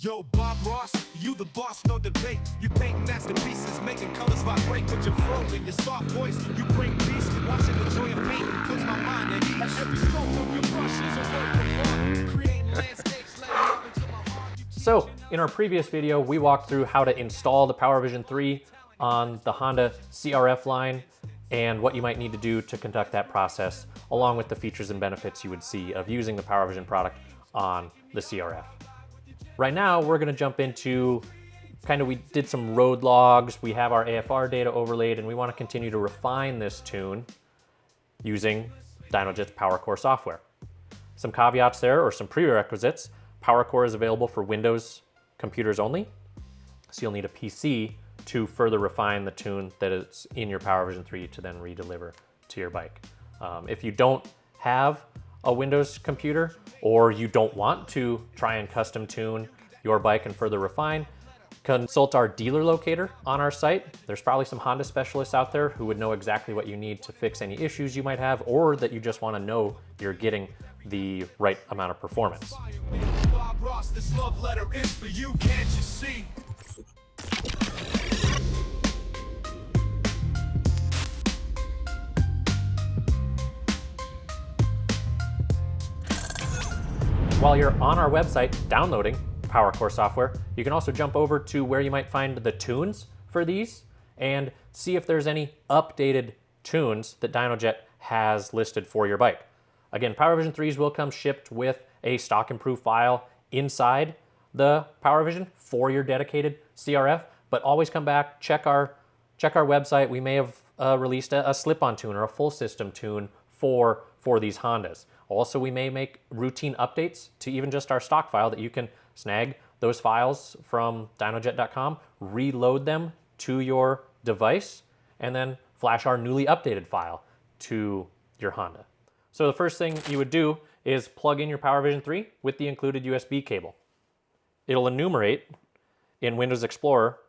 Yo, Bob Ross, you the boss, no debate. You paint masterpieces, making colors vibrate with your flow and your soft voice. You bring peace, watching the joy of paint puts my mind at ease. Every stroke of your brush is a work of art, creating landscapes, letting love into my heart. So, in our previous video, we walked through how to install the PowerVision 3 on the Honda CRF line and what you might need to do to conduct that process, along with the features and benefits you would see of using the PowerVision product on the CRF. Right now, we're gonna jump into we did some road logs, we have our AFR data overlaid, and we wanna continue to refine this tune using Dynojet's PowerCore software. Some caveats there, or some prerequisites. PowerCore is available for Windows computers only, so you'll need a PC to further refine the tune that is in your PowerVision 3 to then redeliver to your bike. If you don't have a Windows computer, or you don't want to try and custom tune your bike and further refine, consult our dealer locator on our site. There's probably some Honda specialists out there who would know exactly what you need to fix any issues you might have, or that you just want to know you're getting the right amount of performance. Bob Ross, this love letter is for you, can't you see? While you're on our website downloading PowerCore software, you can also jump over to where you might find the tunes for these and see if there's any updated tunes that Dynojet has listed for your bike. Again, PowerVision 3s will come shipped with a stock improved file inside the PowerVision for your dedicated CRF, but always come back, check our website. We may have released a slip-on tune or a full system tune for these Hondas. Also, we may make routine updates to even just our stock file that you can snag those files from dynojet.com, reload them to your device, and then flash our newly updated file to your Honda. So the first thing you would do is plug in your PowerVision 3 with the included USB cable. It'll enumerate in Windows Explorer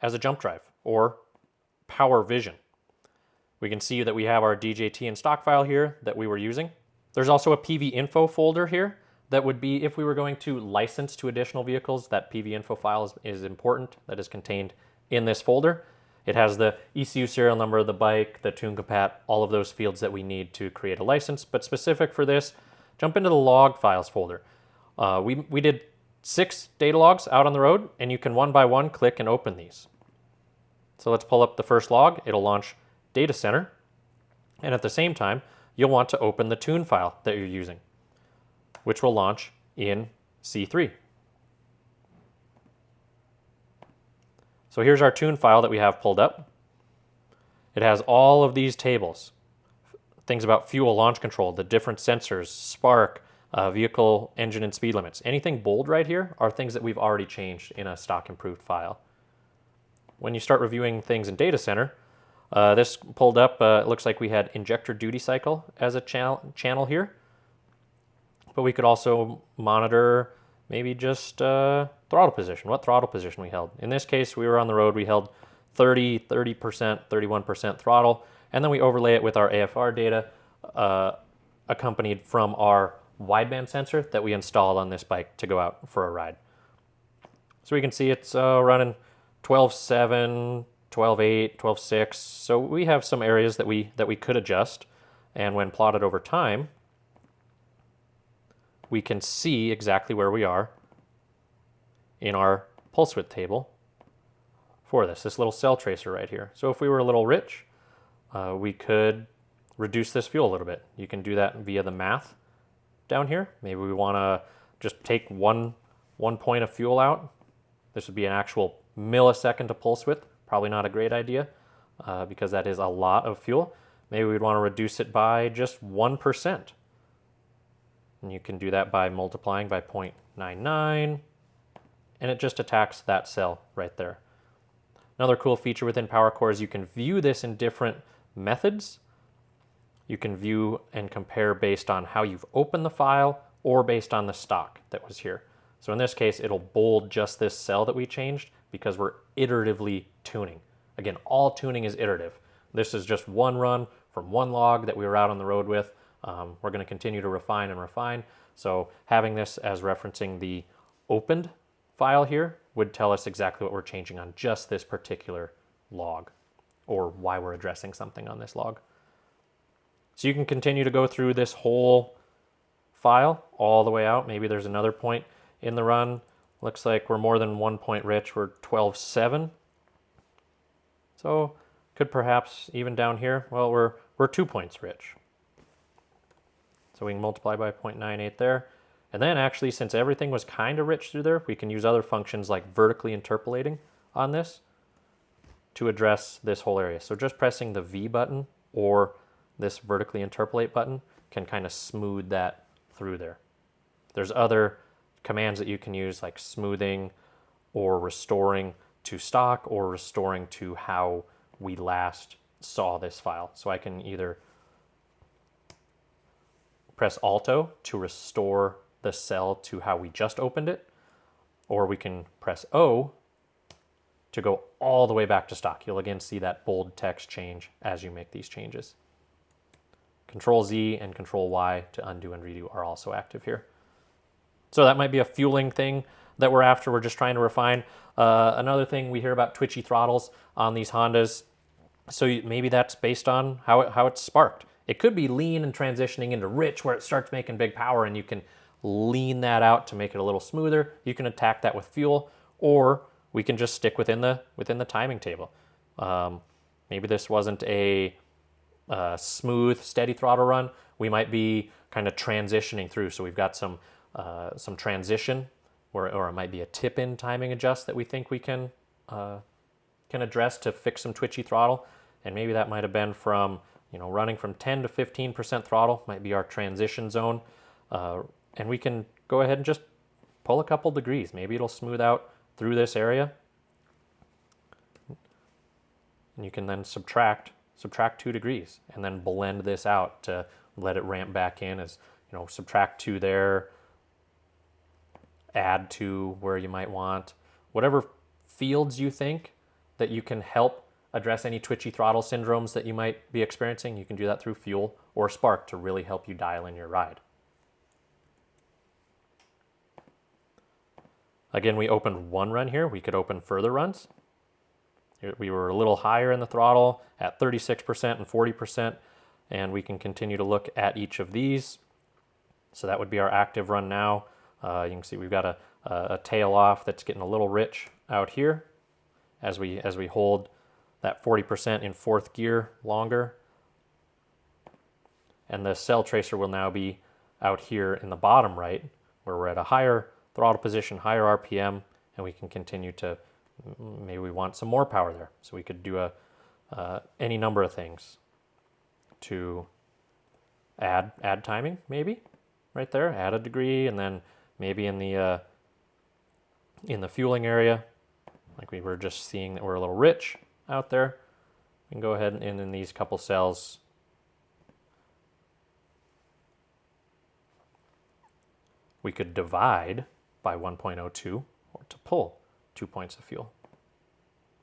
as a jump drive or PowerVision. We can see that we have our DJT and stock file here that we were using. There's also a PV info folder here that would be, if we were going to license to additional vehicles, that PV info file is important, that is contained in this folder. It has the ECU serial number of the bike, the tune compat, all of those fields that we need to create a license. But specific for this, jump into the log files folder. We did 6 data logs out on the road, and you can one by one click and open these. So let's pull up the first log. It'll launch Data Center, and at the same time you'll want to open the tune file that you're using, which will launch in C3. So here's our tune file that we have pulled up. It has all of these tables, things about fuel, launch control, the different sensors, spark, vehicle engine and speed limits. Anything bold right here are things that we've already changed in a stock improved file. When you start reviewing things in Data Center, this pulled up, it looks like we had injector duty cycle as a channel here, but we could also monitor maybe just throttle position, what throttle position we held. In this case, we were on the road, we held 30%, 31% throttle, and then we overlay it with our AFR data accompanied from our wideband sensor that we installed on this bike to go out for a ride. So we can see it's running 12.7, 12.8, 12.6, so we have some areas that we could adjust, and when plotted over time, we can see exactly where we are in our pulse width table for this little cell tracer right here. So if we were a little rich, we could reduce this fuel a little bit. You can do that via the math down here. Maybe we want to just take one point of fuel out. This would be an actual millisecond of pulse width. Probably not a great idea because that is a lot of fuel. Maybe we'd want to reduce it by just 1%. And you can do that by multiplying by 0.99, and it just attacks that cell right there. Another cool feature within PowerCore is you can view this in different methods. You can view and compare based on how you've opened the file or based on the stock that was here. So in this case, it'll bold just this cell that we changed because we're iteratively tuning. Again, all tuning is iterative. This is just one run from one log that we were out on the road with. We're going to continue to refine and refine. So having this as referencing the opened file here would tell us exactly what we're changing on just this particular log, or why we're addressing something on this log. So you can continue to go through this whole file all the way out. Maybe there's another point in the run. Looks like we're more than 1 point rich. We're 12.7. So could perhaps even down here, well, we're 2 points rich. So we can multiply by 0.98 there. And then actually, since everything was kind of rich through there, we can use other functions like vertically interpolating on this to address this whole area. So just pressing the V button or this vertically interpolate button can kind of smooth that through there. There's other commands that you can use like smoothing or restoring to stock or restoring to how we last saw this file. So I can either press Alto to restore the cell to how we just opened it, or we can press O to go all the way back to stock. You'll again see that bold text change as you make these changes. Control Z and Control Y to undo and redo are also active here. So that might be a fueling thing that we're after. We're just trying to refine. Another thing, we hear about twitchy throttles on these Hondas. So maybe that's based on how it's sparked. It could be lean and transitioning into rich where it starts making big power, and you can lean that out to make it a little smoother. You can attack that with fuel, or we can just stick within the timing table. Maybe this wasn't a smooth, steady throttle run. We might be kind of transitioning through. So we've got some transition, or it might be a tip-in timing adjust that we think we can address to fix some twitchy throttle. And maybe that might have been from, running from 10 to 15% throttle might be our transition zone. And we can go ahead and just pull a couple degrees. Maybe it'll smooth out through this area. And you can then subtract 2 degrees and then blend this out to let it ramp back in as, subtract 2 there, add 2 where you might want. Whatever fields you think that you can help address any twitchy throttle syndromes that you might be experiencing, you can do that through fuel or spark to really help you dial in your ride. Again, we opened one run here. We could open further runs. We were a little higher in the throttle at 36% and 40%, and we can continue to look at each of these. So that would be our active run now. You can see we've got a tail off that's getting a little rich out here as we hold that 40% in fourth gear longer. And the cell tracer will now be out here in the bottom right, where we're at a higher throttle position, higher RPM, and we can continue to, maybe we want some more power there. So we could do any number of things to add timing, maybe right there, add a degree, and then maybe in the fueling area, like we were just seeing that we're a little rich out there, we can go ahead and in these couple cells, we could divide by 1.02 or to pull 2 points of fuel.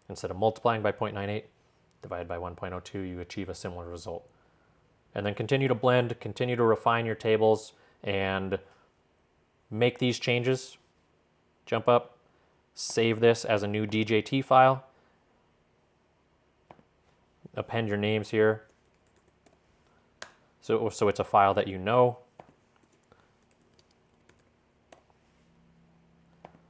Instead of multiplying by 0.98, divide by 1.02, you achieve a similar result. And then continue to blend, continue to refine your tables, and make these changes. Jump up, save this as a new DJT file, append your names here. So it's a file that you know.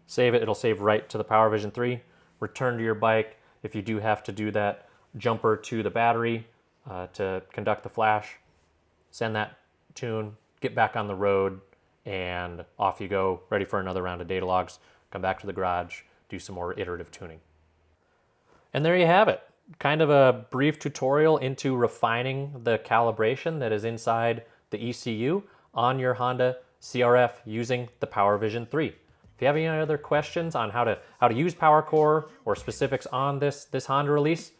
Save it, it'll save right to the PowerVision 3. Return to your bike. If you do have to do that jumper to the battery to conduct the flash, send that tune, get back on the road, and off you go, ready for another round of data logs. Come back to the garage, do some more iterative tuning. And there you have it. Kind of a brief tutorial into refining the calibration that is inside the ECU on your Honda CRF using the PowerVision 3. If you have any other questions on how to use PowerCore or specifics on this Honda release,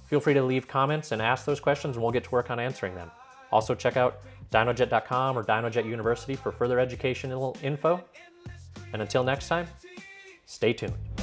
feel free to leave comments and ask those questions, and we'll get to work on answering them. Also check out Dynojet.com or Dynojet University for further educational info. And until next time, stay tuned.